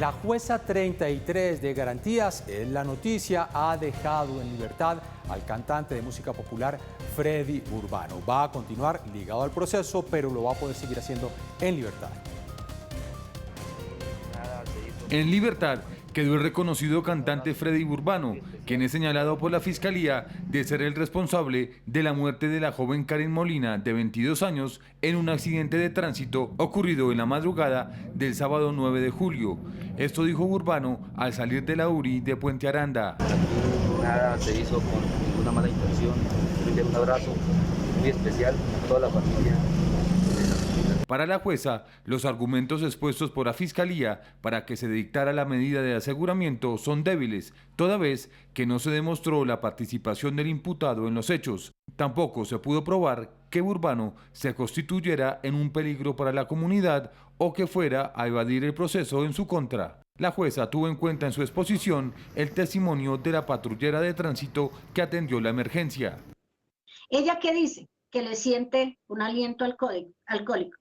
La jueza 33 de Garantías en la noticia ha dejado en libertad al cantante de música popular Freddy Urbano. Va a continuar ligado al proceso, pero lo va a poder seguir haciendo en libertad. En libertad quedó el reconocido cantante Freddy Urbano, quien es señalado por la Fiscalía de ser el responsable de la muerte de la joven Karen Molina, de 22 años, en un accidente de tránsito ocurrido en la madrugada del sábado 9 de julio. Esto dijo Urbano al salir de la URI de Puente Aranda. Nada se hizo con ninguna mala intención. Un abrazo muy especial a toda la familia. Para la jueza, los argumentos expuestos por la Fiscalía para que se dictara la medida de aseguramiento son débiles, toda vez que no se demostró la participación del imputado en los hechos. Tampoco se pudo probar que Urbano se constituyera en un peligro para la comunidad o que fuera a evadir el proceso en su contra. La jueza tuvo en cuenta en su exposición el testimonio de la patrullera de tránsito que atendió la emergencia. ¿Ella qué dice? Que le siente un aliento alcohólico.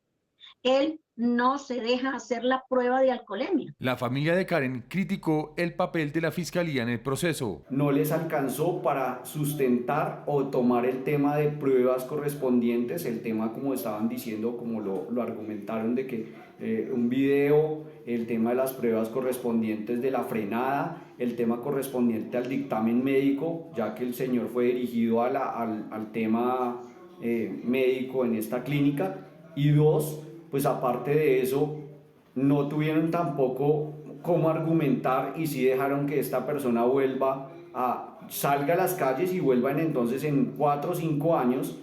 Él no se deja hacer la prueba de alcoholemia. La familia de Karen criticó el papel de la Fiscalía en el proceso. No les alcanzó para sustentar o tomar el tema de pruebas correspondientes, el tema como estaban diciendo, como lo argumentaron de que un video, el tema de las pruebas correspondientes de la frenada, el tema correspondiente al dictamen médico, ya que el señor fue dirigido al tema médico en esta clínica, y dos, pues aparte de eso, no tuvieron tampoco cómo argumentar y sí dejaron que esta persona salga a las calles y vuelvan entonces en 4 o 5 años,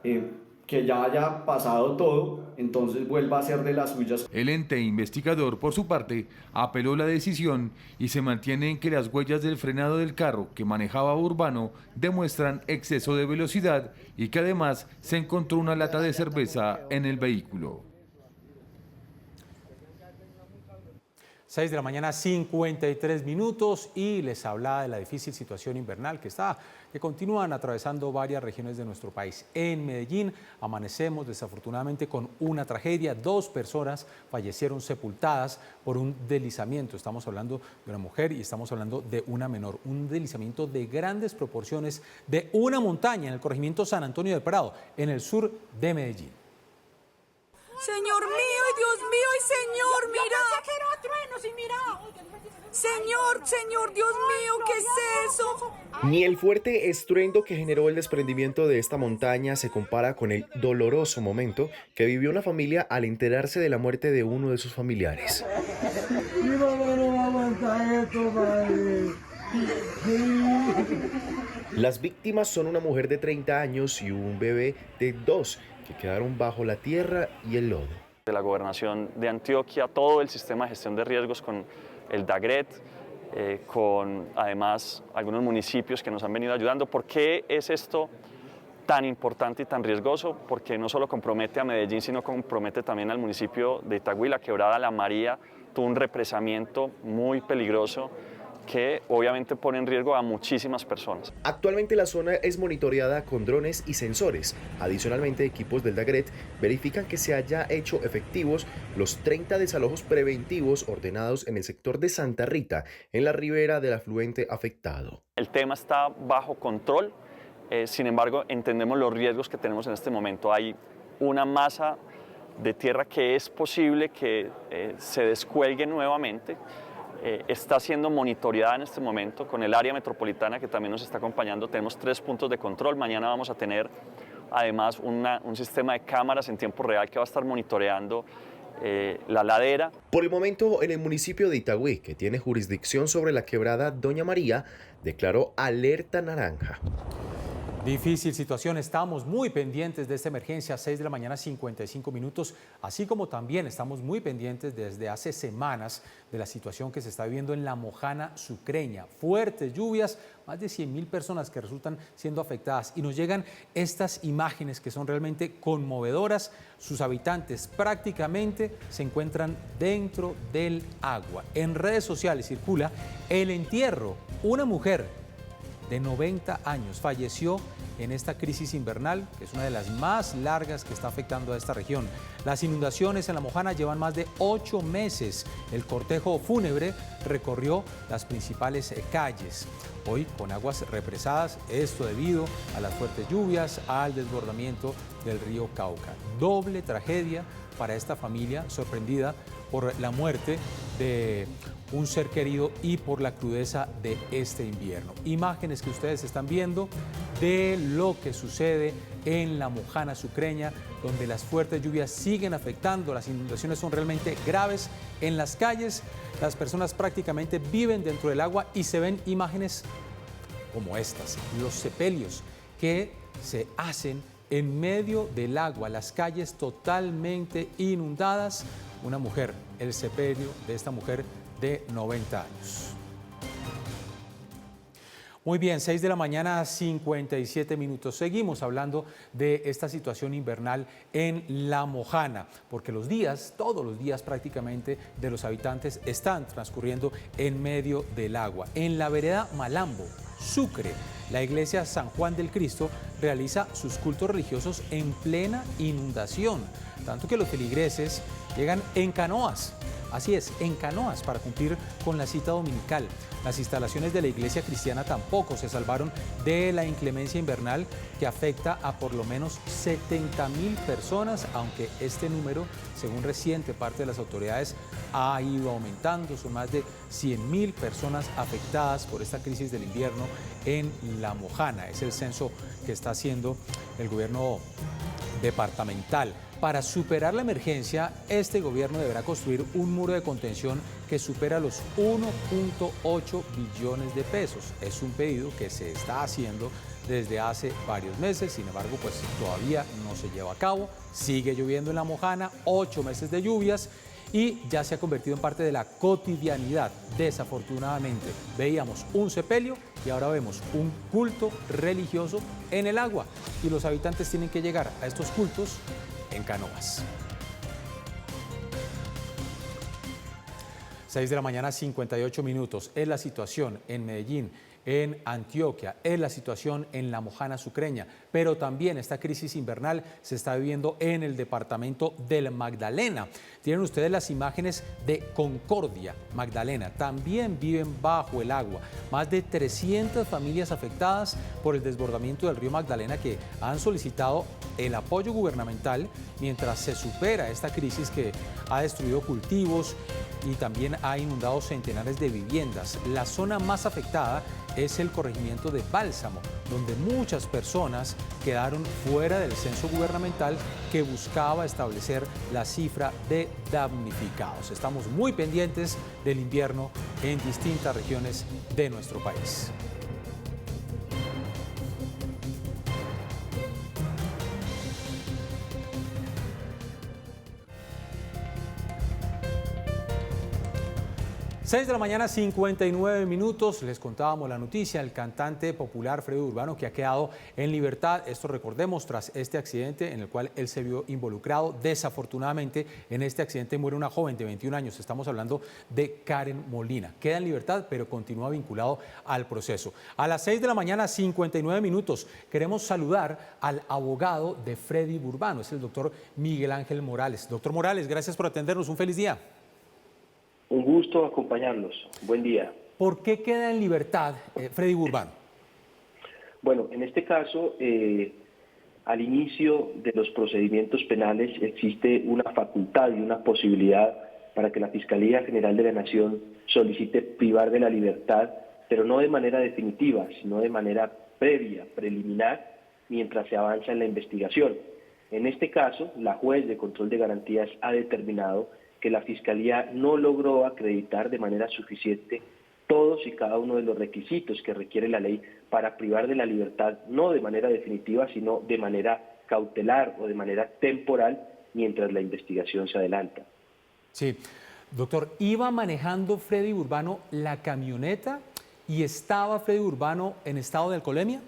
que ya haya pasado todo, entonces vuelva a ser de las suyas. El ente investigador, por su parte, apeló la decisión y se mantiene en que las huellas del frenado del carro que manejaba Urbano demuestran exceso de velocidad y que además se encontró una lata de cerveza en el vehículo. 6 de la mañana, 53 minutos, y les hablaba de la difícil situación invernal que continúan atravesando varias regiones de nuestro país. En Medellín amanecemos desafortunadamente con una tragedia. 2 personas fallecieron sepultadas por un deslizamiento. Estamos hablando de una mujer y estamos hablando de una menor. Un deslizamiento de grandes proporciones de una montaña en el corregimiento San Antonio de Prado, en el sur de Medellín. Señor mío, Dios mío, y Señor, mira. Señor, Dios mío, ¿qué es eso? Ni el fuerte estruendo que generó el desprendimiento de esta montaña se compara con el doloroso momento que vivió una familia al enterarse de la muerte de uno de sus familiares. Las víctimas son una mujer de 30 años y un bebé de 2 que quedaron bajo la tierra y el lodo. De la Gobernación de Antioquia, todo el sistema de gestión de riesgos con el DAGRET, con además algunos municipios que nos han venido ayudando. ¿Por qué es esto tan importante y tan riesgoso? Porque no solo compromete a Medellín, sino compromete también al municipio de Itagüí. La quebrada La María tuvo un represamiento muy peligroso que obviamente pone en riesgo a muchísimas personas. Actualmente la zona es monitoreada con drones y sensores. Adicionalmente, equipos del DAGRET verifican que se haya hecho efectivos los 30 desalojos preventivos ordenados en el sector de Santa Rita, en la ribera del afluente afectado. El tema está bajo control, sin embargo entendemos los riesgos que tenemos en este momento. Hay una masa de tierra que es posible que se descuelgue nuevamente. Está siendo monitoreada en este momento con el área metropolitana que también nos está acompañando. Tenemos 3 puntos de control. Mañana vamos a tener además un sistema de cámaras en tiempo real que va a estar monitoreando la ladera. Por el momento, en el municipio de Itagüí, que tiene jurisdicción sobre la quebrada Doña María, declaró alerta naranja. Difícil situación, estamos muy pendientes de esta emergencia, 6 de la mañana, 55 minutos, así como también estamos muy pendientes desde hace semanas de la situación que se está viviendo en la Mojana Sucreña. Fuertes lluvias, más de 100.000 personas que resultan siendo afectadas, y nos llegan estas imágenes que son realmente conmovedoras. Sus habitantes prácticamente se encuentran dentro del agua. En redes sociales circula el entierro. Una mujer de 90 años falleció en esta crisis invernal, que es una de las más largas que está afectando a esta región. Las inundaciones en La Mojana llevan más de 8 meses. El cortejo fúnebre recorrió las principales calles. Hoy con aguas represadas, esto debido a las fuertes lluvias, al desbordamiento del río Cauca. Doble tragedia para esta familia sorprendida por la muerte de un ser querido y por la crudeza de este invierno. Imágenes que ustedes están viendo de lo que sucede en La Mojana sucreña, donde las fuertes lluvias siguen afectando, las inundaciones son realmente graves en las calles, las personas prácticamente viven dentro del agua y se ven imágenes como estas, los sepelios que se hacen en medio del agua, las calles totalmente inundadas. Una mujer, el sepelio de esta mujer de 90 años. Muy bien, 6 de la mañana, 57 minutos. Seguimos hablando de esta situación invernal en La Mojana, porque los días, todos los días prácticamente de los habitantes están transcurriendo en medio del agua. En la vereda Malambo, Sucre, la iglesia San Juan del Cristo realiza sus cultos religiosos en plena inundación, tanto que los feligreses llegan en canoas. Así es, en canoas para cumplir con la cita dominical. Las instalaciones de la iglesia cristiana tampoco se salvaron de la inclemencia invernal que afecta a por lo menos 70.000 personas, aunque este número, según reciente parte de las autoridades, ha ido aumentando. Son más de 100.000 personas afectadas por esta crisis del invierno en La Mojana. Es el censo que está haciendo el gobierno departamental. Para superar la emergencia, este gobierno deberá construir un muro de contención que supera los 1.8 billones de pesos. Es un pedido que se está haciendo desde hace varios meses, sin embargo, pues todavía no se lleva a cabo. Sigue lloviendo en La Mojana, 8 meses de lluvias y ya se ha convertido en parte de la cotidianidad. Desafortunadamente, veíamos un sepelio y ahora vemos un culto religioso en el agua y los habitantes tienen que llegar a estos cultos en canoas. 6 de la mañana, 58 minutos. Es la situación en Medellín, en Antioquia, es la situación en La Mojana sucreña, pero también esta crisis invernal se está viviendo en el departamento del Magdalena. Tienen ustedes las imágenes de Concordia, Magdalena. También viven bajo el agua. Más de 300 familias afectadas por el desbordamiento del río Magdalena que han solicitado el apoyo gubernamental mientras se supera esta crisis que ha destruido cultivos y también ha inundado centenares de viviendas. La zona más afectada es el corregimiento de Bálsamo, donde muchas personas quedaron fuera del censo gubernamental que buscaba establecer la cifra de damnificados. Estamos muy pendientes del invierno en distintas regiones de nuestro país. Seis de la mañana, 59 minutos. Les contábamos la noticia, el cantante popular Freddy Urbano, que ha quedado en libertad. Esto recordemos tras este accidente en el cual él se vio involucrado. Desafortunadamente, en este accidente muere una joven de 21 años. Estamos hablando de Karen Molina. Queda en libertad, pero continúa vinculado al proceso. A las 6 de la mañana, 59 minutos, queremos saludar al abogado de Freddy Urbano. Es el doctor Miguel Ángel Morales. Doctor Morales, gracias por atendernos. Un feliz día. Un gusto acompañarlos. Buen día. ¿Por qué queda en libertad Freddy Urbano? Bueno, en este caso, al inicio de los procedimientos penales existe una facultad y una posibilidad para que la Fiscalía General de la Nación solicite privar de la libertad, pero no de manera definitiva, sino de manera previa, preliminar, mientras se avanza en la investigación. En este caso, la juez de control de garantías ha determinado que la Fiscalía no logró acreditar de manera suficiente todos y cada uno de los requisitos que requiere la ley para privar de la libertad, no de manera definitiva, sino de manera cautelar o de manera temporal, mientras la investigación se adelanta. Sí, doctor, ¿iba manejando Freddy Urbano la camioneta y estaba Freddy Urbano en estado de alcoholemia?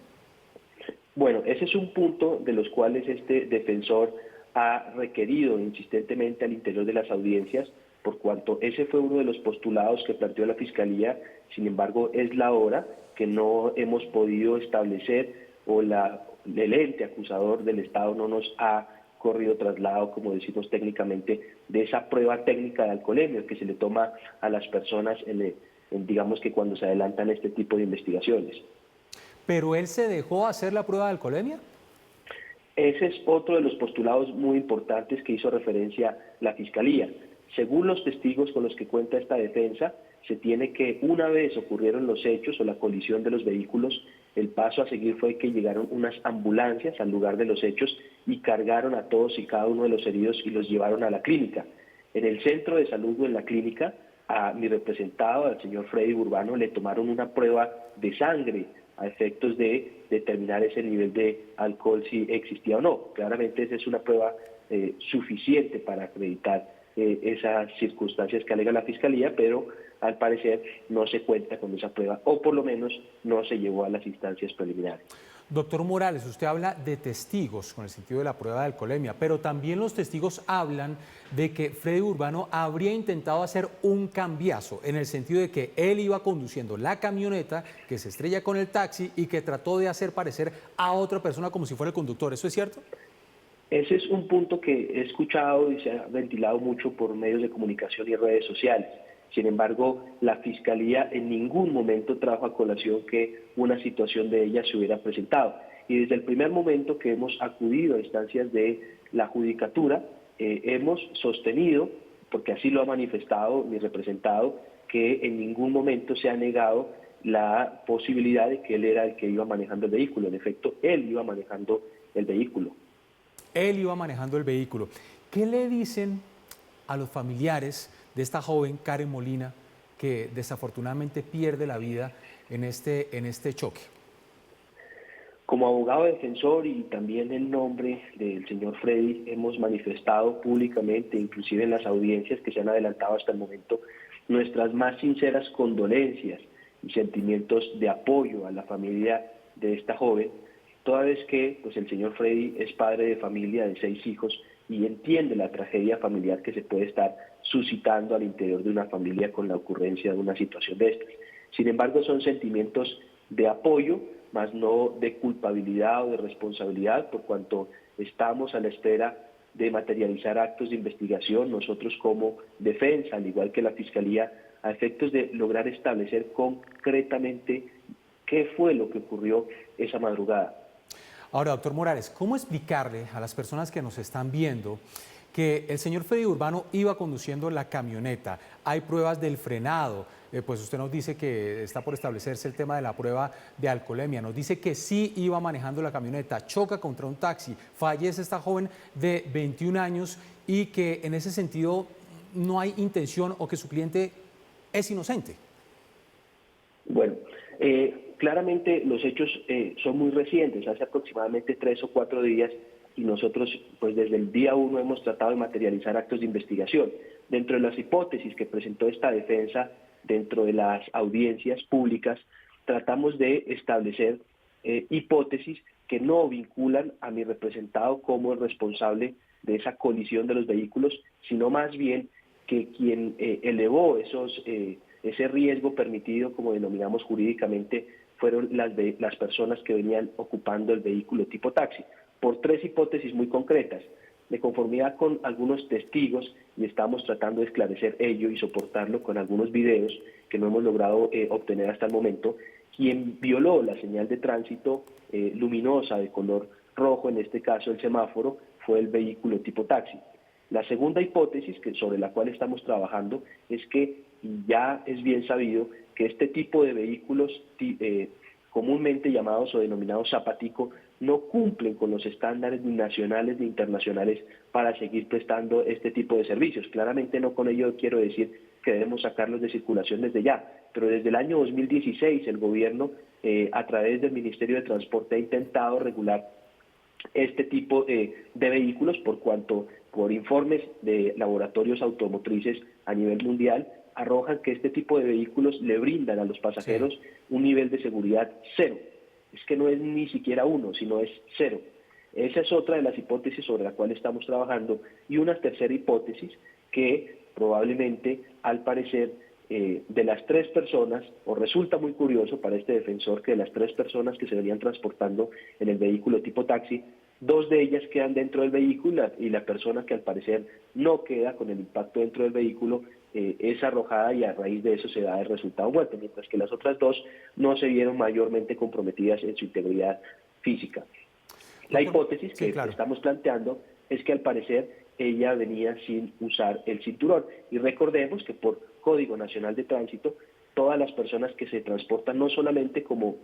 Bueno, ese es un punto de los cuales este defensor ha requerido insistentemente al interior de las audiencias, por cuanto ese fue uno de los postulados que planteó la Fiscalía. Sin embargo, es la hora que no hemos podido establecer o la el ente acusador del Estado no nos ha corrido traslado, como decimos técnicamente, de esa prueba técnica de alcoholemia que se le toma a las personas, digamos que cuando se adelantan este tipo de investigaciones. ¿Pero él se dejó hacer la prueba de alcoholemia? Ese es otro de los postulados muy importantes que hizo referencia la Fiscalía. Según los testigos con los que cuenta esta defensa, se tiene que, una vez ocurrieron los hechos o la colisión de los vehículos, el paso a seguir fue que llegaron unas ambulancias al lugar de los hechos y cargaron a todos y cada uno de los heridos y los llevaron a la clínica. En el centro de salud o en la clínica, a mi representado, al señor Freddy Urbano, le tomaron una prueba de sangre a efectos de determinar ese nivel de alcohol si existía o no. Claramente esa es una prueba suficiente para acreditar esas circunstancias que alega la Fiscalía, pero al parecer no se cuenta con esa prueba, o por lo menos no se llevó a las instancias preliminares. Doctor Morales, usted habla de testigos con el sentido de la prueba de alcoholemia, pero también los testigos hablan de que Freddy Urbano habría intentado hacer un cambiazo, en el sentido de que él iba conduciendo la camioneta, que se estrella con el taxi y que trató de hacer parecer a otra persona como si fuera el conductor. ¿Eso es cierto? Ese es un punto que he escuchado y se ha ventilado mucho por medios de comunicación y redes sociales. Sin embargo, la Fiscalía en ningún momento trajo a colación que una situación de ella se hubiera presentado. Y desde el primer momento que hemos acudido a instancias de la Judicatura, hemos sostenido, porque así lo ha manifestado mi representado, que en ningún momento se ha negado la posibilidad de que él era el que iba manejando el vehículo. En efecto, él iba manejando el vehículo. Él iba manejando el vehículo. ¿Qué le dicen a los familiares de esta joven Karen Molina que desafortunadamente pierde la vida en este choque? Como abogado defensor y también en nombre del señor Freddy, hemos manifestado públicamente, inclusive en las audiencias que se han adelantado hasta el momento, nuestras más sinceras condolencias y sentimientos de apoyo a la familia de esta joven, toda vez que pues, el señor Freddy es padre de familia de 6 hijos y entiende la tragedia familiar que se puede estar suscitando al interior de una familia con la ocurrencia de una situación de estas. Sin embargo, son sentimientos de apoyo, más no de culpabilidad o de responsabilidad, por cuanto estamos a la espera de materializar actos de investigación, nosotros como defensa, al igual que la Fiscalía, a efectos de lograr establecer concretamente qué fue lo que ocurrió esa madrugada. Ahora, doctor Morales, ¿cómo explicarle a las personas que nos están viendo que el señor Freddy Urbano iba conduciendo la camioneta? Hay pruebas del frenado, pues usted nos dice que está por establecerse el tema de la prueba de alcoholemia, nos dice que sí iba manejando la camioneta, choca contra un taxi, fallece esta joven de 21 años y que en ese sentido no hay intención o que su cliente es inocente. Bueno, claramente los hechos son muy recientes, hace aproximadamente 3 o 4 días, y nosotros pues desde el día 1 hemos tratado de materializar actos de investigación. Dentro de las hipótesis que presentó esta defensa, dentro de las audiencias públicas, tratamos de establecer hipótesis que no vinculan a mi representado como el responsable de esa colisión de los vehículos, sino más bien que quien elevó ese riesgo permitido, como denominamos jurídicamente, fueron las personas que venían ocupando el vehículo tipo taxi, por 3 hipótesis muy concretas. De conformidad con algunos testigos, y estamos tratando de esclarecer ello y soportarlo con algunos videos que no hemos logrado obtener hasta el momento, quien violó la señal de tránsito luminosa de color rojo, en este caso el semáforo, fue el vehículo tipo taxi. La segunda hipótesis sobre la cual estamos trabajando es que ya es bien sabido que este tipo de vehículos comúnmente llamados o denominados zapatico no cumplen con los estándares ni nacionales ni internacionales para seguir prestando este tipo de servicios. Claramente no con ello quiero decir que debemos sacarlos de circulación desde ya, pero desde el año 2016 el gobierno a través del Ministerio de Transporte ha intentado regular este tipo de vehículos por cuanto por informes de laboratorios automotrices a nivel mundial arrojan que este tipo de vehículos le brindan a los pasajeros un nivel de seguridad 0. Es que no es ni siquiera 1, sino es 0. Esa es otra de las hipótesis sobre la cual estamos trabajando y una tercera hipótesis que probablemente, al parecer, de las 3 personas, o resulta muy curioso para este defensor que de las 3 personas que se venían transportando en el vehículo tipo taxi, 2 de ellas quedan dentro del vehículo y la persona que al parecer no queda con el impacto dentro del vehículo es arrojada y a raíz de eso se da el resultado muerto, mientras que las otras 2 no se vieron mayormente comprometidas en su integridad física. La hipótesis que estamos planteando es que al parecer ella venía sin usar el cinturón. Y recordemos que por Código Nacional de Tránsito, todas las personas que se transportan no solamente como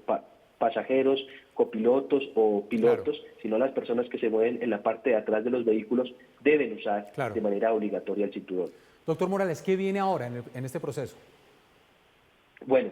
pasajeros, copilotos o pilotos, sino las personas que se mueven en la parte de atrás de los vehículos deben usar de manera obligatoria el cinturón. Doctor Morales, ¿qué viene ahora en este proceso? Bueno,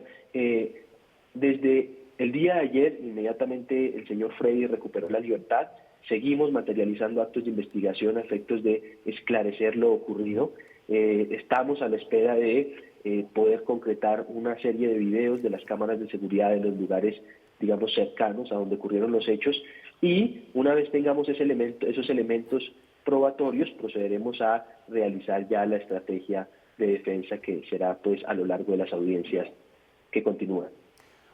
desde el día de ayer, inmediatamente el señor Freddy recuperó la libertad. Seguimos materializando actos de investigación a efectos de esclarecer lo ocurrido. Estamos a la espera de poder concretar una serie de videos de las cámaras de seguridad de los lugares, digamos, cercanos a donde ocurrieron los hechos. Y una vez tengamos esos elementos probatorios, procederemos a realizar ya la estrategia de defensa que será pues a lo largo de las audiencias que continúan.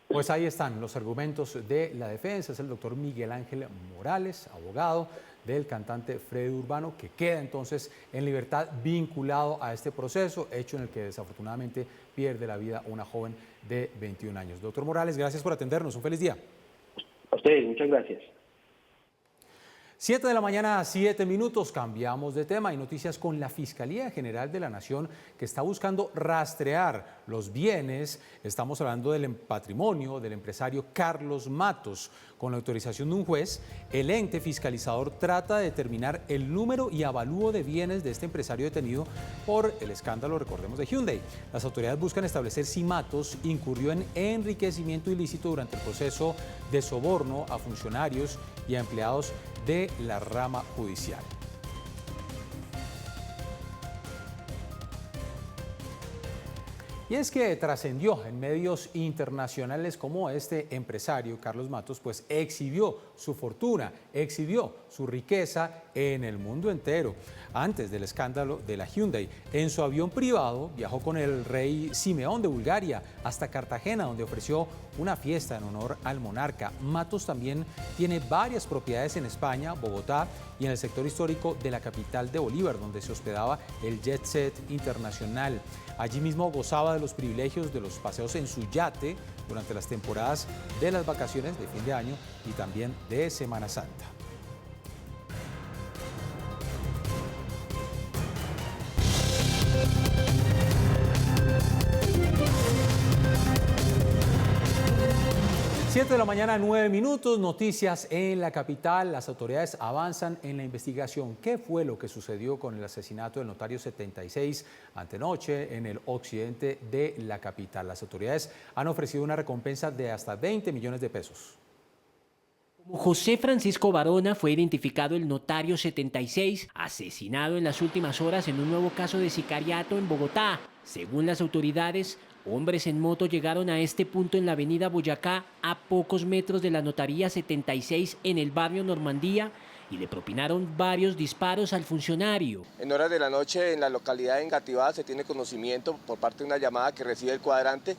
Pues ahí están los argumentos de la defensa. Es el doctor Miguel Ángel Morales, abogado del cantante Freddy Urbano, que queda entonces en libertad vinculado a este proceso, hecho en el que desafortunadamente pierde la vida una joven de 21 años. Doctor Morales, gracias por atendernos. Un feliz día. A ustedes, muchas gracias. 7 de la mañana, 7 minutos, cambiamos de tema. Hay noticias con la Fiscalía General de la Nación que está buscando rastrear los bienes. Estamos hablando del patrimonio del empresario Carlos Matos. Con la autorización de un juez, el ente fiscalizador trata de determinar el número y avalúo de bienes de este empresario detenido por el escándalo, recordemos, de Hyundai. Las autoridades buscan establecer si Matos incurrió en enriquecimiento ilícito durante el proceso de soborno a funcionarios y a empleados de la rama judicial. Y es que trascendió en medios internacionales como este empresario, Carlos Matos, pues exhibió su fortuna, exhibió su riqueza en el mundo entero. Antes del escándalo de la Hyundai, en su avión privado viajó con el rey Simeón de Bulgaria hasta Cartagena, donde ofreció una fiesta en honor al monarca. Matos también tiene varias propiedades en España, Bogotá y en el sector histórico de la capital de Bolívar, donde se hospedaba el Jet Set internacional. Allí mismo gozaba de los privilegios de los paseos en su yate durante las temporadas de las vacaciones de fin de año y también de Semana Santa. Siete de la mañana, 9 minutos, noticias en la capital. Las autoridades avanzan en la investigación. ¿Qué fue lo que sucedió con el asesinato del notario 76 antenoche en el occidente de la capital? Las autoridades han ofrecido una recompensa de hasta 20 millones de pesos. Como José Francisco Barona fue identificado el notario 76, asesinado en las últimas horas en un nuevo caso de sicariato en Bogotá. Según las autoridades, hombres en moto llegaron a este punto en la avenida Boyacá, a pocos metros de la notaría 76 en el barrio Normandía, y le propinaron varios disparos al funcionario. En horas de la noche en la localidad de Engativá se tiene conocimiento por parte de una llamada que recibe el cuadrante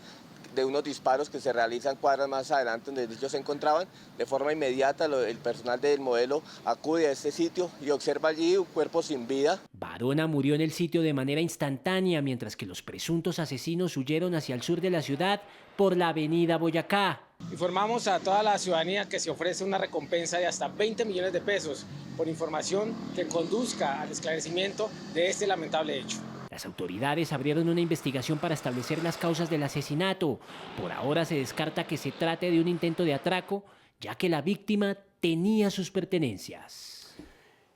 de unos disparos que se realizan cuadras más adelante donde ellos se encontraban. De forma inmediata el personal del modelo acude a este sitio y observa allí un cuerpo sin vida. Barona murió en el sitio de manera instantánea, mientras que los presuntos asesinos huyeron hacia el sur de la ciudad por la avenida Boyacá. Informamos a toda la ciudadanía que se ofrece una recompensa de hasta 20 millones de pesos por información que conduzca al esclarecimiento de este lamentable hecho. Las autoridades abrieron una investigación para establecer las causas del asesinato. Por ahora se descarta que se trate de un intento de atraco, ya que la víctima tenía sus pertenencias.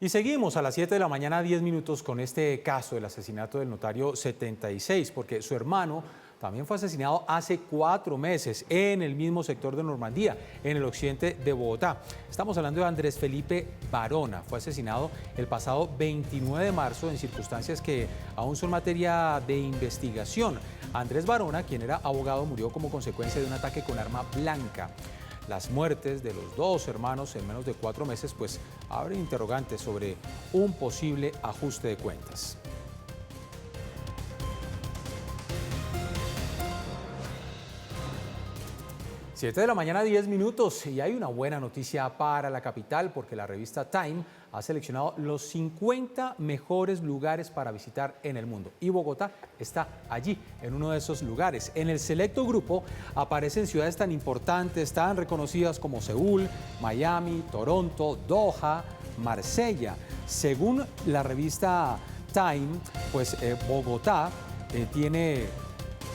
Y seguimos a las 7 de la mañana, 10 minutos, con este caso del asesinato del notario 76, porque su hermano también fue asesinado hace 4 meses en el mismo sector de Normandía, en el occidente de Bogotá. Estamos hablando de Andrés Felipe Barona. Fue asesinado el pasado 29 de marzo en circunstancias que aún son materia de investigación. Andrés Barona, quien era abogado, murió como consecuencia de un ataque con arma blanca. Las muertes de los dos hermanos en menos de 4 meses pues abren interrogantes sobre un posible ajuste de cuentas. 7 de la mañana, 10 minutos, y hay una buena noticia para la capital porque la revista Time ha seleccionado los 50 mejores lugares para visitar en el mundo y Bogotá está allí, en uno de esos lugares. En el selecto grupo aparecen ciudades tan importantes, tan reconocidas como Seúl, Miami, Toronto, Doha, Marsella. Según la revista Time, pues Bogotá tiene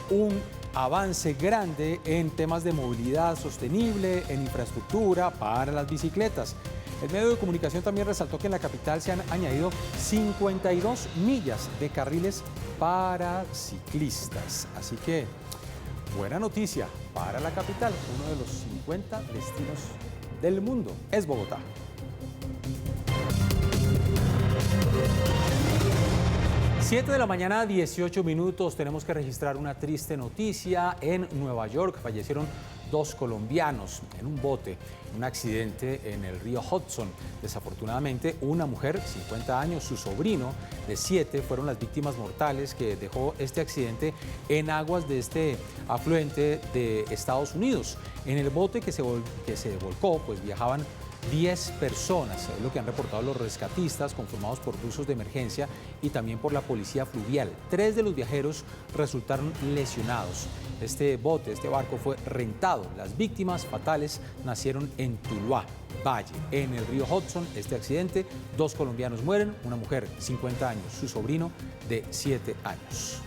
un avance grande en temas de movilidad sostenible, en infraestructura para las bicicletas. El medio de comunicación también resaltó que en la capital se han añadido 52 millas de carriles para ciclistas. Así que, buena noticia para la capital. Uno de los 50 destinos del mundo es Bogotá. 7 de la mañana, 18 minutos. Tenemos que registrar una triste noticia. En Nueva York fallecieron 2 colombianos en un bote, un accidente en el río Hudson. Desafortunadamente, una mujer, 50 años, su sobrino de 7, fueron las víctimas mortales que dejó este accidente en aguas de este afluente de Estados Unidos. En el bote que se volcó, pues viajaban 10 personas, es lo que han reportado los rescatistas, conformados por buzos de emergencia y también por la policía fluvial. 3 de los viajeros resultaron lesionados. Este barco fue rentado. Las víctimas fatales nacieron en Tuluá, Valle, en el río Hudson. Este accidente, 2 colombianos mueren, una mujer, 50 años, su sobrino de 7 años.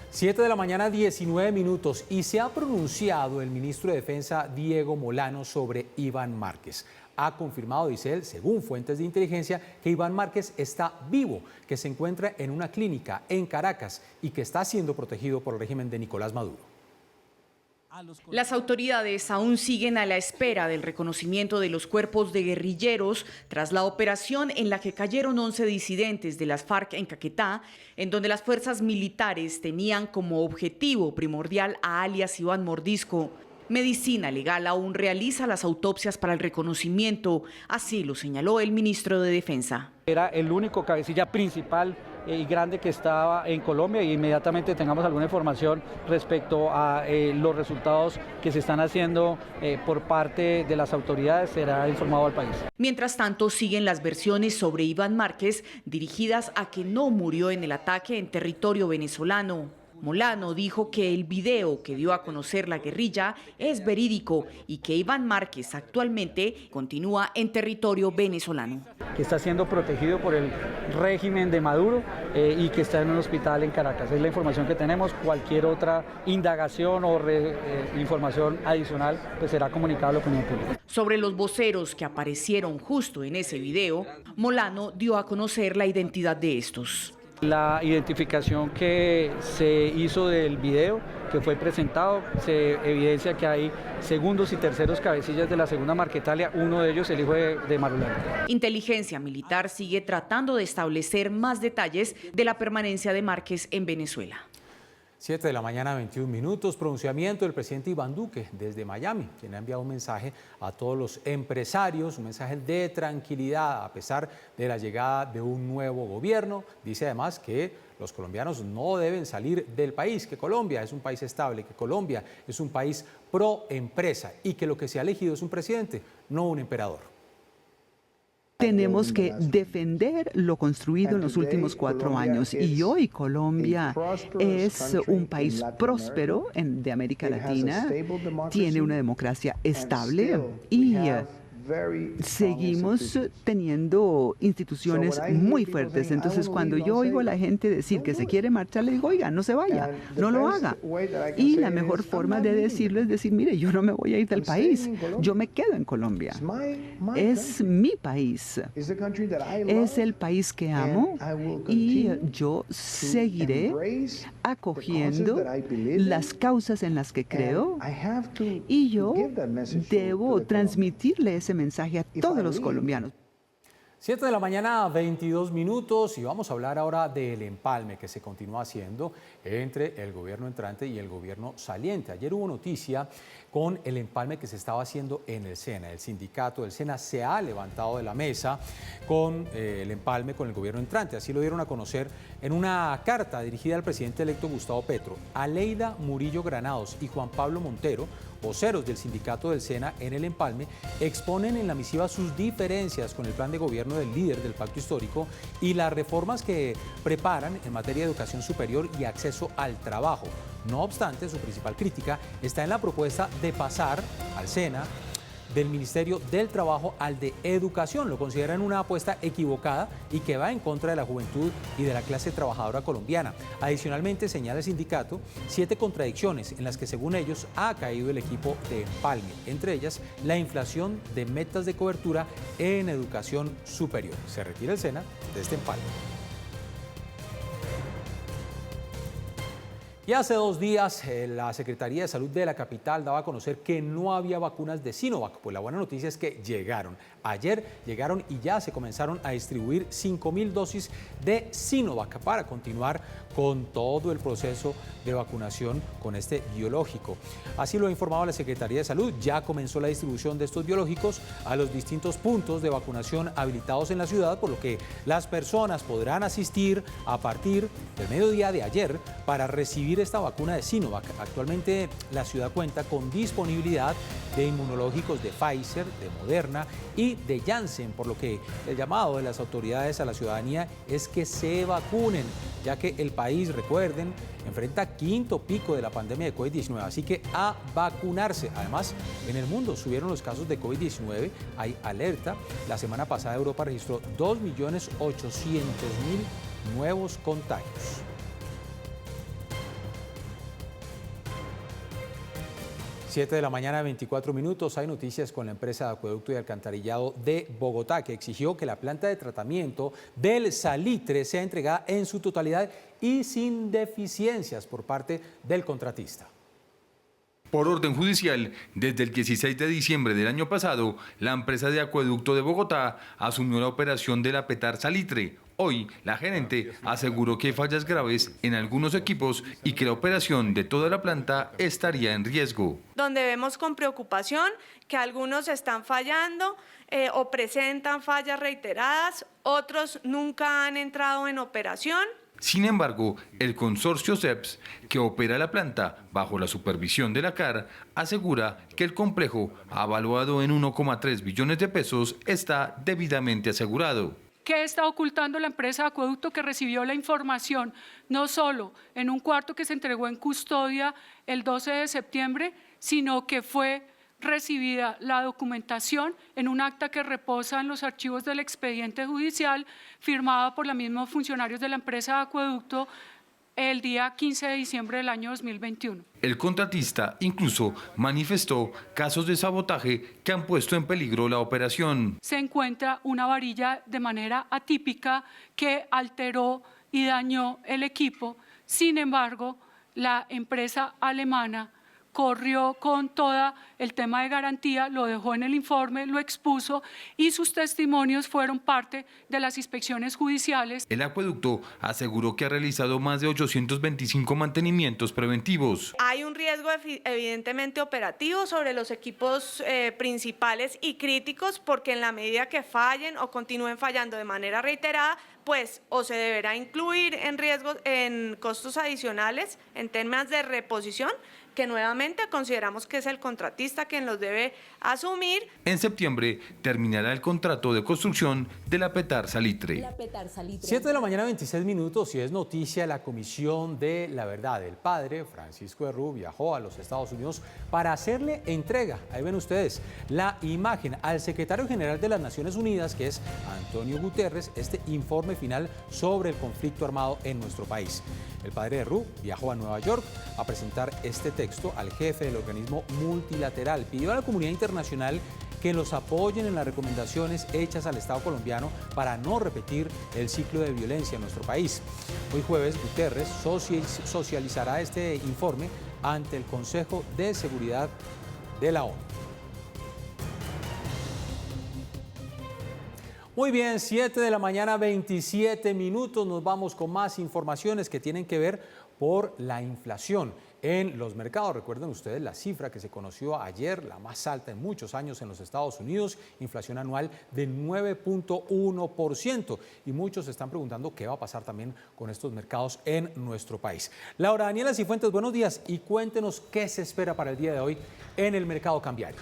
7 de la mañana, 19 minutos, y se ha pronunciado el ministro de Defensa, Diego Molano, sobre Iván Márquez. Ha confirmado, dice él, según fuentes de inteligencia, que Iván Márquez está vivo, que se encuentra en una clínica en Caracas y que está siendo protegido por el régimen de Nicolás Maduro. Las autoridades aún siguen a la espera del reconocimiento de los cuerpos de guerrilleros tras la operación en la que cayeron 11 disidentes de las FARC en Caquetá, en donde las fuerzas militares tenían como objetivo primordial a alias Iván Mordisco. Medicina Legal aún realiza las autopsias para el reconocimiento, así lo señaló el ministro de Defensa. Era el único cabecilla principal y grande que estaba en Colombia y inmediatamente tengamos alguna información respecto a los resultados que se están haciendo por parte de las autoridades, será informado al país. Mientras tanto, siguen las versiones sobre Iván Márquez dirigidas a que no murió en el ataque en territorio venezolano. Molano dijo que el video que dio a conocer la guerrilla es verídico y que Iván Márquez actualmente continúa en territorio venezolano. Que está siendo protegido por el régimen de Maduro y que está en un hospital en Caracas. Es la información que tenemos. Cualquier otra indagación o información adicional pues será comunicado a la opinión pública. Sobre los voceros que aparecieron justo en ese video, Molano dio a conocer la identidad de estos. La identificación que se hizo del video que fue presentado, se evidencia que hay segundos y terceros cabecillas de la segunda Marquetalia, uno de ellos el hijo de Marulano. Inteligencia Militar sigue tratando de establecer más detalles de la permanencia de Márquez en Venezuela. 7 de la mañana, 21 minutos, pronunciamiento del presidente Iván Duque desde Miami, quien ha enviado un mensaje a todos los empresarios, un mensaje de tranquilidad a pesar de la llegada de un nuevo gobierno. Dice además que los colombianos no deben salir del país, que Colombia es un país estable, que Colombia es un país pro empresa y que lo que se ha elegido es un presidente, no un emperador. Tenemos que defender lo construido en los últimos 4 años y hoy Colombia es un país próspero de América Latina, tiene una democracia estable y seguimos teniendo instituciones muy fuertes. Entonces, cuando yo oigo a la gente decir que se quiere marchar, le digo, oiga, no se vaya, no lo haga. Y la mejor forma de decirlo es decir, mire, yo no me voy a ir del país, yo me quedo en Colombia. Es mi país, es el país que amo y yo seguiré acogiendo las causas en las que creo y yo debo transmitirle ese mensaje a todos los colombianos. 7 de la mañana, 22 minutos, y vamos a hablar ahora del empalme que se continúa haciendo entre el gobierno entrante y el gobierno saliente. Ayer hubo noticia con el empalme que se estaba haciendo en el SENA. El sindicato del SENA se ha levantado de la mesa con el empalme con el gobierno entrante. Así lo dieron a conocer en una carta dirigida al presidente electo Gustavo Petro. Aleida Murillo Granados y Juan Pablo Montero, voceros del sindicato del SENA en el empalme, exponen en la misiva sus diferencias con el plan de gobierno del líder del pacto histórico y las reformas que preparan en materia de educación superior y acceso al trabajo. No obstante, su principal crítica está en la propuesta de pasar al SENA del Ministerio del Trabajo al de Educación. Lo consideran una apuesta equivocada y que va en contra de la juventud y de la clase trabajadora colombiana. Adicionalmente, señala el sindicato 7 contradicciones en las que, según ellos, ha caído el equipo de empalme, entre ellas la inflación de metas de cobertura en educación superior. Se retira el SENA de este empalme. Y hace 2 días la Secretaría de Salud de la capital daba a conocer que no había vacunas de Sinovac. Pues la buena noticia es que llegaron. Ayer llegaron y ya se comenzaron a distribuir 5.000 dosis de Sinovac para continuar con todo el proceso de vacunación con este biológico. Así lo ha informado la Secretaría de Salud. Ya comenzó la distribución de estos biológicos a los distintos puntos de vacunación habilitados en la ciudad, por lo que las personas podrán asistir a partir del mediodía de ayer para recibir esta vacuna de Sinovac. Actualmente la ciudad cuenta con disponibilidad de inmunológicos de Pfizer, de Moderna y de Janssen, por lo que el llamado de las autoridades a la ciudadanía es que se vacunen, ya que el país, recuerden, enfrenta 5º pico de la pandemia de COVID-19, así que a vacunarse. Además, en el mundo subieron los casos de COVID-19, hay alerta. La semana pasada Europa registró 2.800.000 nuevos contagios. 7 de la mañana, 24 minutos. Hay noticias con la empresa de acueducto y alcantarillado de Bogotá, que exigió que la planta de tratamiento del salitre sea entregada en su totalidad y sin deficiencias por parte del contratista. Por orden judicial, desde el 16 de diciembre del año pasado, la empresa de acueducto de Bogotá asumió la operación del Apetar Salitre. Hoy, la gerente aseguró que hay fallas graves en algunos equipos y que la operación de toda la planta estaría en riesgo. Donde vemos con preocupación que algunos están fallando o presentan fallas reiteradas, otros nunca han entrado en operación. Sin embargo, el consorcio CEPS, que opera la planta bajo la supervisión de la CAR, asegura que el complejo, avaluado en 1,3 billones de pesos, está debidamente asegurado. ¿Qué está ocultando la empresa de acueducto que recibió la información no solo en un cuarto que se entregó en custodia el 12 de septiembre, sino que fue recibida la documentación en un acta que reposa en los archivos del expediente judicial firmada por los mismos funcionarios de la empresa de acueducto el día 15 de diciembre del año 2021. El contratista incluso manifestó casos de sabotaje que han puesto en peligro la operación. Se encuentra una varilla de manera atípica que alteró y dañó el equipo. Sin embargo, la empresa alemana corrió con todo el tema de garantía, lo dejó en el informe, lo expuso y sus testimonios fueron parte de las inspecciones judiciales. El acueducto aseguró que ha realizado más de 825 mantenimientos preventivos. Hay un riesgo evidentemente operativo sobre los equipos principales y críticos, porque en la medida que fallen o continúen fallando de manera reiterada, pues o se deberá incluir en riesgos, en costos adicionales en temas de reposición, que nuevamente consideramos que es el contratista quien los debe asumir. En septiembre terminará el contrato de construcción del Apetar Salitre. 7 de la mañana, 26 minutos, y es noticia: la Comisión de la Verdad del Padre, Francisco Herrú, viajó a los Estados Unidos para hacerle entrega, ahí ven ustedes, la imagen al secretario general de las Naciones Unidas, que es Antonio Guterres, este informe final sobre el conflicto armado en nuestro país. El padre Herrú viajó a Nueva York a presentar este texto al jefe del organismo multilateral. Pidió a la comunidad internacional que los apoyen en las recomendaciones hechas al Estado colombiano para no repetir el ciclo de violencia en nuestro país. Hoy jueves, Guterres socializará este informe ante el Consejo de Seguridad de la ONU. Muy bien, 7 de la mañana, 27 minutos. Nos vamos con más informaciones que tienen que ver por la inflación. en los mercados. Recuerden ustedes la cifra que se conoció ayer, la más alta en muchos años en los Estados Unidos, inflación anual de 9.1%. Y muchos se están preguntando qué va a pasar también con estos mercados en nuestro país. Laura Daniela Cifuentes, buenos días y cuéntenos qué se espera para el día de hoy en el mercado cambiario.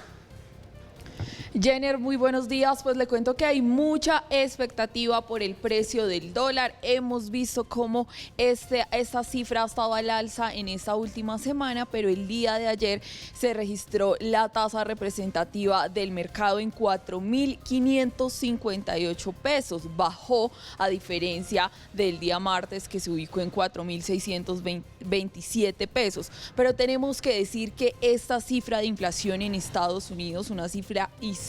Jenner, muy buenos días. Pues le cuento que hay mucha expectativa por el precio del dólar. Hemos visto cómo esta cifra ha estado al alza en esta última semana, pero el día de ayer se registró la tasa representativa del mercado en 4.558 pesos. Bajó a diferencia del día martes que se ubicó en 4.627 pesos. Pero tenemos que decir que esta cifra de inflación en Estados Unidos, una cifra histórica,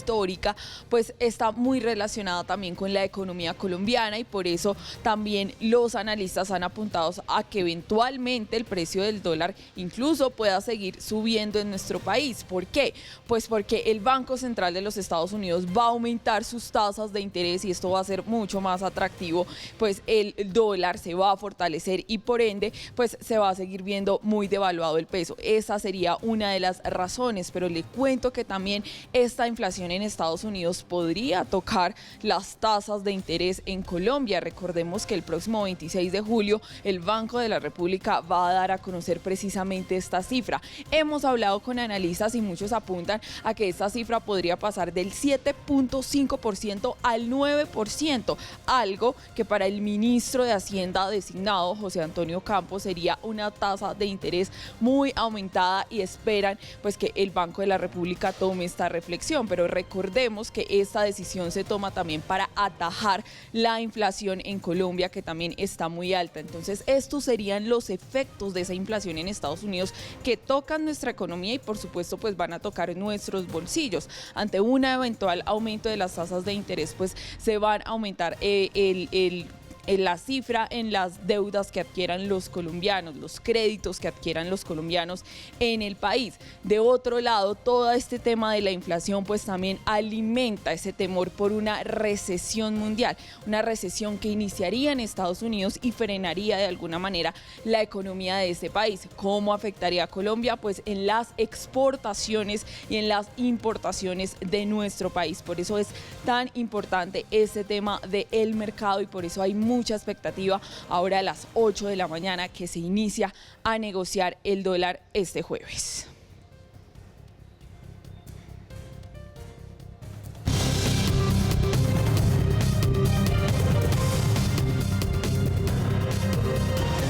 pues está muy relacionada también con la economía colombiana y por eso también los analistas han apuntado a que eventualmente el precio del dólar incluso pueda seguir subiendo en nuestro país. ¿Por qué? Pues porque el Banco Central de los Estados Unidos va a aumentar sus tasas de interés y esto va a ser mucho más atractivo, pues el dólar se va a fortalecer y por ende pues se va a seguir viendo muy devaluado el peso. Esa sería una de las razones, pero le cuento que también esta inflación en Estados Unidos podría tocar las tasas de interés en Colombia. Recordemos que el próximo 26 de julio el Banco de la República va a dar a conocer precisamente esta cifra. Hemos hablado con analistas y muchos apuntan a que esta cifra podría pasar del 7.5% al 9%, algo que para el ministro de Hacienda designado, José Antonio Campos, sería una tasa de interés muy aumentada y esperan pues que el Banco de la República tome esta reflexión, pero recordemos que esta decisión se toma también para atajar la inflación en Colombia, que también está muy alta. Entonces, estos serían los efectos de esa inflación en Estados Unidos que tocan nuestra economía y, por supuesto, pues van a tocar nuestros bolsillos. Ante un eventual aumento de las tasas de interés, pues se van a aumentar la cifra en las deudas que adquieran los colombianos, los créditos que adquieran los colombianos en el país. De otro lado, todo este tema de la inflación pues también alimenta ese temor por una recesión mundial, una recesión que iniciaría en Estados Unidos y frenaría de alguna manera la economía de este país. ¿Cómo afectaría a Colombia? Pues en las exportaciones y en las importaciones de nuestro país. Por eso es tan importante este tema del mercado y por eso hay mucha expectativa ahora a las 8 de la mañana que se inicia a negociar el dólar este jueves.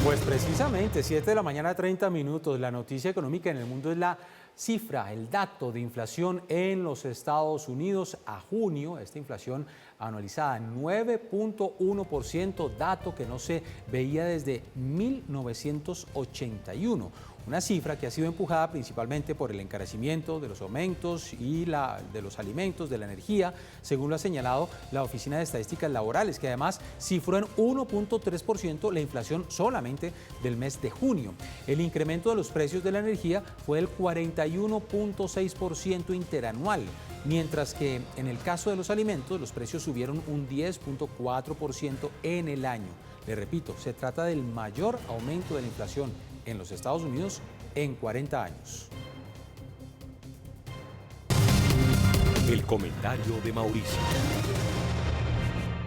Pues precisamente, 7 de la mañana, 30 minutos. La noticia económica en el mundo es la cifra, el dato de inflación en los Estados Unidos a junio. Esta inflación anualizada 9.1%, dato que no se veía desde 1981. Una cifra que ha sido empujada principalmente por el encarecimiento de los aumentos y de los alimentos, de la energía, según lo ha señalado la Oficina de Estadísticas Laborales, que además cifró en 1.3% la inflación solamente del mes de junio. El incremento de los precios de la energía fue del 41.6% interanual, mientras que en el caso de los alimentos los precios subieron un 10.4% en el año. Le repito, se trata del mayor aumento de la inflación en los Estados Unidos en 40 años. El comentario de Mauricio.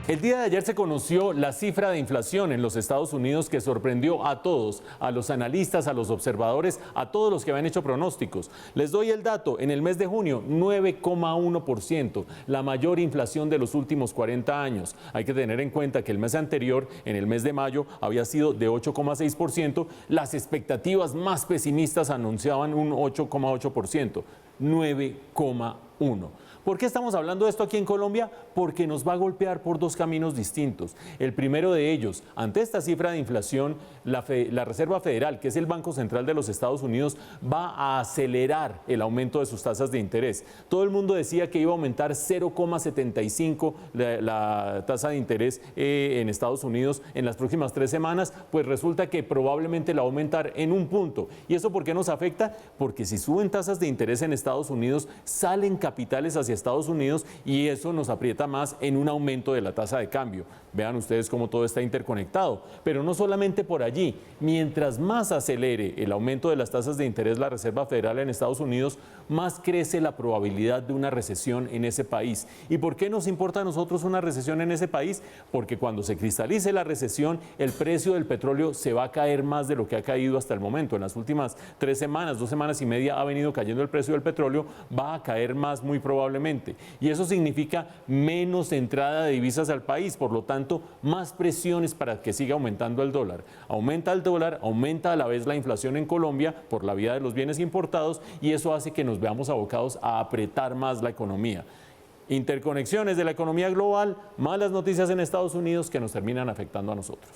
El día de ayer se conoció la cifra de inflación en los Estados Unidos que sorprendió a todos, a los analistas, a los observadores, a todos los que habían hecho pronósticos. Les doy el dato, en el mes de junio, 9,1%, la mayor inflación de los últimos 40 años. Hay que tener en cuenta que el mes anterior, en el mes de mayo, había sido de 8,6%. Las expectativas más pesimistas anunciaban un 8,8%, 9,1%. ¿Por qué estamos hablando de esto aquí en Colombia? Porque nos va a golpear por dos caminos distintos. El primero de ellos, ante esta cifra de inflación, la Reserva Federal, que es el Banco Central de los Estados Unidos, va a acelerar el aumento de sus tasas de interés. Todo el mundo decía que iba a aumentar 0,75 la tasa de interés en Estados Unidos en las próximas 3 semanas, pues resulta que probablemente la va a aumentar en 1 punto. ¿Y eso por qué nos afecta? Porque si suben tasas de interés en Estados Estados Unidos, salen capitales hacia Estados Unidos y eso nos aprieta más en un aumento de la tasa de cambio. Vean ustedes cómo todo está interconectado, pero no solamente por allí. Mientras más acelere el aumento de las tasas de interés la Reserva Federal en Estados Unidos, más crece la probabilidad de una recesión en ese país. ¿Y por qué nos importa a nosotros una recesión en ese país? Porque cuando se cristalice la recesión, el precio del petróleo se va a caer más de lo que ha caído hasta el momento. En las últimas 3 semanas, 2 semanas y media ha venido cayendo el precio del petróleo, va a caer más muy probablemente. Y eso significa menos entrada de divisas al país, por lo tanto, más presiones para que siga aumentando el dólar. Aumenta el dólar, aumenta a la vez la inflación en Colombia por la vía de los bienes importados y eso hace que nos veamos abocados a apretar más la economía. Interconexiones de la economía global, malas noticias en Estados Unidos que nos terminan afectando a nosotros.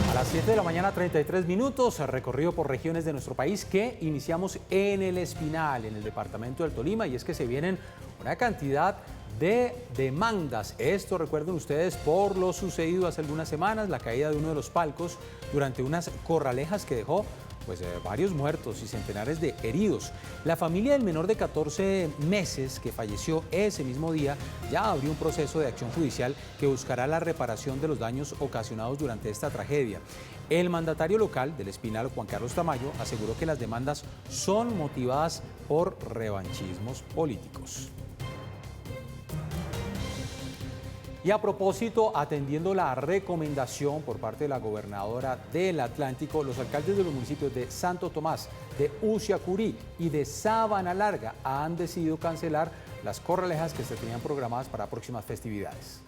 A las 7 de la mañana, 33 minutos, recorrido por regiones de nuestro país que iniciamos en el Espinal, en el departamento del Tolima, y es que se vienen una cantidad de demandas. Esto, recuerden ustedes, por lo sucedido hace algunas semanas, la caída de uno de los palcos durante unas corralejas que dejó varios muertos y centenares de heridos. La familia del menor de 14 meses que falleció ese mismo día ya abrió un proceso de acción judicial que buscará la reparación de los daños ocasionados durante esta tragedia. El mandatario local del Espinal, Juan Carlos Tamayo, aseguró que las demandas son motivadas por revanchismos políticos. Y a propósito, atendiendo la recomendación por parte de la gobernadora del Atlántico, los alcaldes de los municipios de Santo Tomás, de Uciacurí y de Sabana Larga han decidido cancelar las corralejas que se tenían programadas para próximas festividades.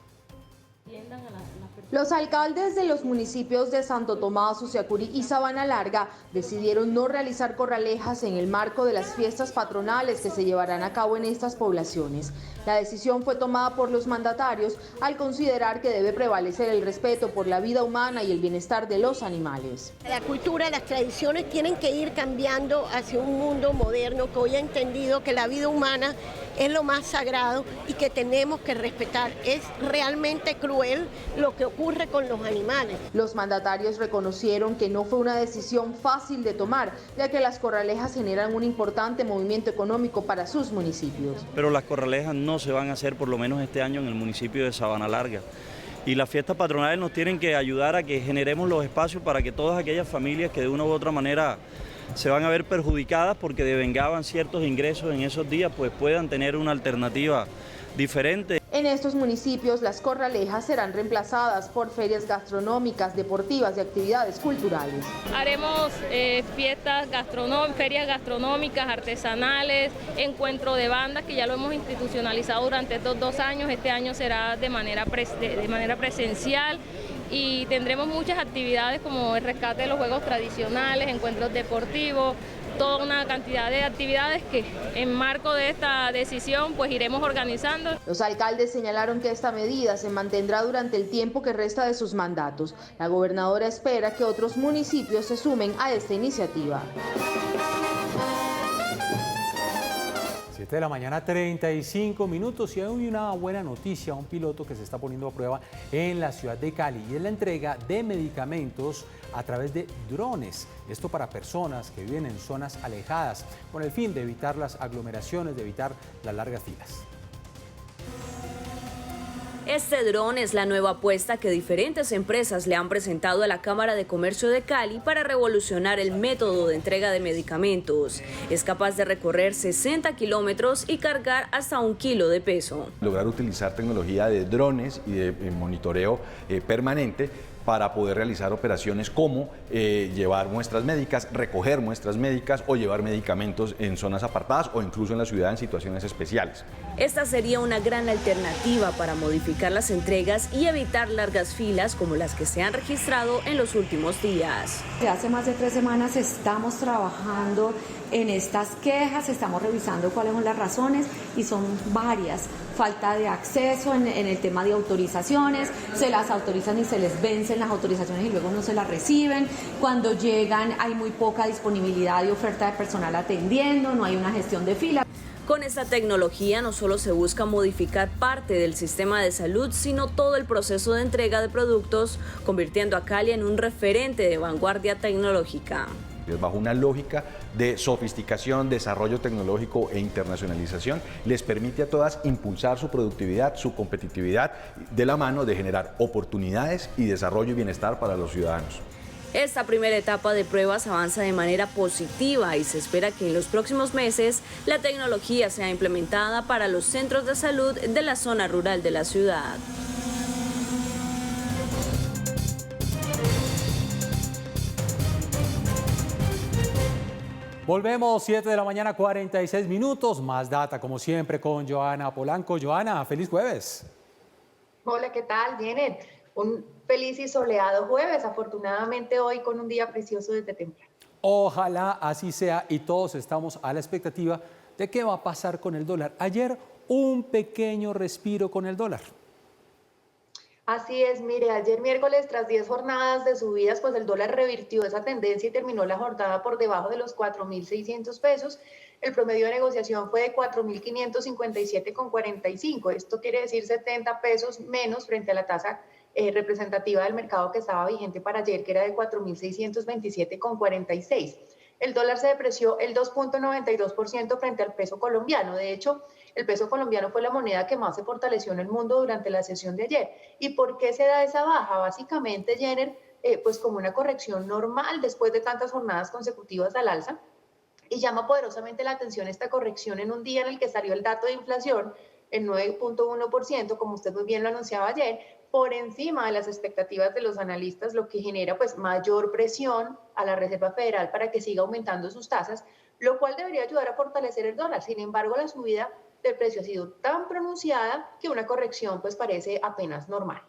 Los alcaldes de los municipios de Santo Tomás, Uciacurí y Sabana Larga decidieron no realizar corralejas en el marco de las fiestas patronales que se llevarán a cabo en estas poblaciones. La decisión fue tomada por los mandatarios al considerar que debe prevalecer el respeto por la vida humana y el bienestar de los animales. La cultura, las tradiciones tienen que ir cambiando hacia un mundo moderno que hoy ha entendido que la vida humana es lo más sagrado y que tenemos que respetar. Es realmente cruel lo que ocurre con los animales. Los mandatarios reconocieron que no fue una decisión fácil de tomar, ya que las corralejas generan un importante movimiento económico para sus municipios. Pero las corralejas no se van a hacer, por lo menos este año, en el municipio de Sabana Larga. Y las fiestas patronales nos tienen que ayudar a que generemos los espacios para que todas aquellas familias que de una u otra manera se van a ver perjudicadas porque devengaban ciertos ingresos en esos días, pues puedan tener una alternativa diferente. En estos municipios las corralejas serán reemplazadas por ferias gastronómicas, deportivas y actividades culturales. Haremos ferias gastronómicas, artesanales, encuentro de bandas que ya lo hemos institucionalizado durante estos 2 años. Este año será de manera presencial. Y tendremos muchas actividades como el rescate de los juegos tradicionales, encuentros deportivos, toda una cantidad de actividades que en marco de esta decisión pues iremos organizando. Los alcaldes señalaron que esta medida se mantendrá durante el tiempo que resta de sus mandatos. La gobernadora espera que otros municipios se sumen a esta iniciativa. 7 de la mañana, 35 minutos, y hay una buena noticia, un piloto que se está poniendo a prueba en la ciudad de Cali, y es la entrega de medicamentos a través de drones. Esto para personas que viven en zonas alejadas, con el fin de evitar las aglomeraciones, de evitar las largas filas. Este dron es la nueva apuesta que diferentes empresas le han presentado a la Cámara de Comercio de Cali para revolucionar el método de entrega de medicamentos. Es capaz de recorrer 60 kilómetros y cargar hasta 1 kilo de peso. Lograr utilizar tecnología de drones y de monitoreo permanente para poder realizar operaciones como llevar muestras médicas, recoger muestras médicas o llevar medicamentos en zonas apartadas o incluso en la ciudad en situaciones especiales. Esta sería una gran alternativa para modificar las entregas y evitar largas filas como las que se han registrado en los últimos días. Hace más de 3 semanas estamos trabajando en estas quejas, estamos revisando cuáles son las razones y son varias. Falta de acceso en el tema de autorizaciones, se las autorizan y se les vence hacen las autorizaciones y luego no se las reciben. Cuando llegan hay muy poca disponibilidad de oferta de personal atendiendo, no hay una gestión de fila. Con esta tecnología no solo se busca modificar parte del sistema de salud, sino todo el proceso de entrega de productos, convirtiendo a Cali en un referente de vanguardia tecnológica. Bajo una lógica de sofisticación, desarrollo tecnológico e internacionalización, les permite a todas impulsar su productividad, su competitividad, de la mano de generar oportunidades y desarrollo y bienestar para los ciudadanos. Esta primera etapa de pruebas avanza de manera positiva y se espera que en los próximos meses la tecnología sea implementada para los centros de salud de la zona rural de la ciudad. Volvemos, 7 de la mañana, 46 minutos. Más data, como siempre, con Joana Polanco. Joana, feliz jueves. Hola, ¿qué tal? Janet, un feliz y soleado jueves, afortunadamente hoy con un día precioso desde temprano. Ojalá así sea y todos estamos a la expectativa de qué va a pasar con el dólar. Ayer un pequeño respiro con el dólar. Así es, mire, ayer miércoles, tras 10 jornadas de subidas, pues el dólar revirtió esa tendencia y terminó la jornada por debajo de los 4.600 pesos. El promedio de negociación fue de 4.557,45. Esto quiere decir 70 pesos menos frente a la tasa representativa del mercado que estaba vigente para ayer, que era de 4.627,46. El dólar se depreció el 2.92% frente al peso colombiano. De hecho, el peso colombiano fue la moneda que más se fortaleció en el mundo durante la sesión de ayer. ¿Y por qué se da esa baja? Básicamente, Jenner, pues como una corrección normal después de tantas jornadas consecutivas al alza. Y llama poderosamente la atención esta corrección en un día en el que salió el dato de inflación en 9.1%, como usted muy bien lo anunciaba ayer, por encima de las expectativas de los analistas, lo que genera pues mayor presión a la Reserva Federal para que siga aumentando sus tasas, lo cual debería ayudar a fortalecer el dólar. Sin embargo, la subida del precio ha sido tan pronunciada que una corrección pues parece apenas normal.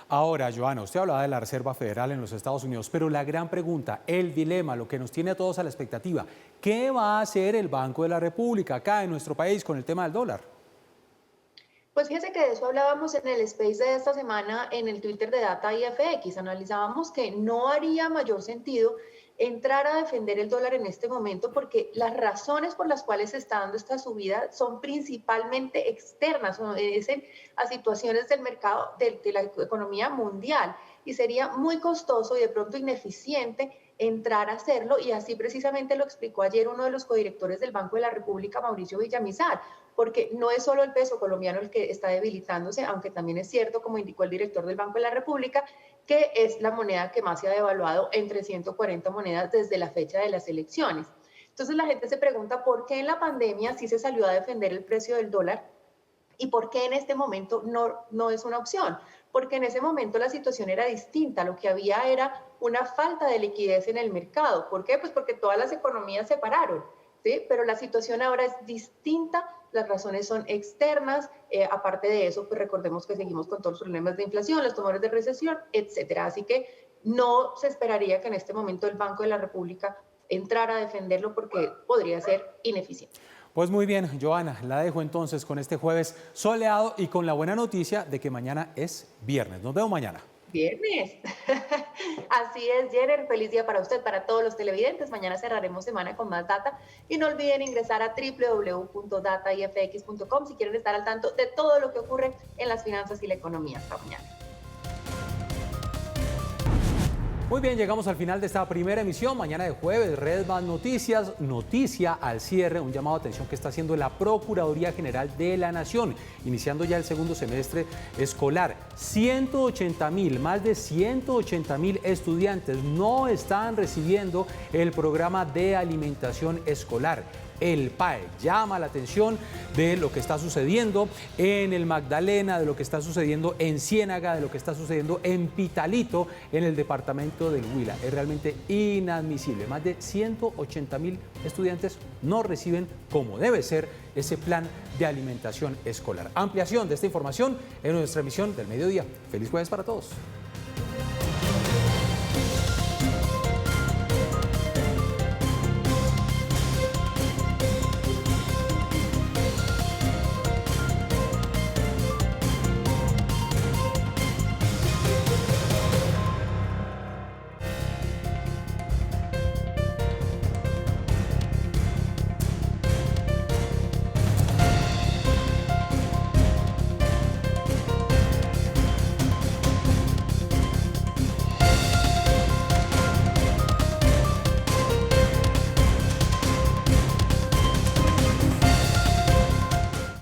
Ahora, Joana, usted hablaba de la Reserva Federal en los Estados Unidos, pero la gran pregunta, el dilema, lo que nos tiene a todos a la expectativa, ¿qué va a hacer el Banco de la República acá en nuestro país con el tema del dólar? Pues fíjese que de eso hablábamos en el space de esta semana en el Twitter de Data IFX. Analizábamos que no haría mayor sentido entrar a defender el dólar en este momento porque las razones por las cuales se está dando esta subida son principalmente externas, obedecen a situaciones del mercado, de la economía mundial, y sería muy costoso y de pronto ineficiente entrar a hacerlo, y así precisamente lo explicó ayer uno de los codirectores del Banco de la República, Mauricio Villamizar, porque no es solo el peso colombiano el que está debilitándose, aunque también es cierto, como indicó el director del Banco de la República, que es la moneda que más se ha devaluado entre 140 monedas desde la fecha de las elecciones. Entonces la gente se pregunta por qué en la pandemia sí se salió a defender el precio del dólar y por qué en este momento no es una opción. Porque en ese momento la situación era distinta, lo que había era una falta de liquidez en el mercado. ¿Por qué? Pues porque todas las economías se pararon, ¿sí? Pero la situación ahora es distinta, las razones son externas, aparte de eso, pues recordemos que seguimos con todos los problemas de inflación, los temores de recesión, etcétera. Así que no se esperaría que en este momento el Banco de la República entrara a defenderlo porque podría ser ineficiente. Pues muy bien, Joana, la dejo entonces con este jueves soleado y con la buena noticia de que mañana es viernes. Nos vemos mañana. Viernes. Así es, Jenner. Feliz día para usted, para todos los televidentes. Mañana cerraremos semana con más data. Y no olviden ingresar a www.dataifx.com si quieren estar al tanto de todo lo que ocurre en las finanzas y la economía. Hasta mañana. Muy bien, llegamos al final de esta primera emisión. Mañana de jueves, Red Más Noticias, noticia al cierre, un llamado de atención que está haciendo la Procuraduría General de la Nación, iniciando ya el segundo semestre escolar. 180.000, más de 180.000 estudiantes no están recibiendo el programa de alimentación escolar. El PAE llama la atención de lo que está sucediendo en el Magdalena, de lo que está sucediendo en Ciénaga, de lo que está sucediendo en Pitalito, en el departamento del Huila. Es realmente inadmisible. Más de 180.000 estudiantes no reciben, como debe ser, ese plan de alimentación escolar. Ampliación de esta información en nuestra emisión del mediodía. Feliz jueves para todos.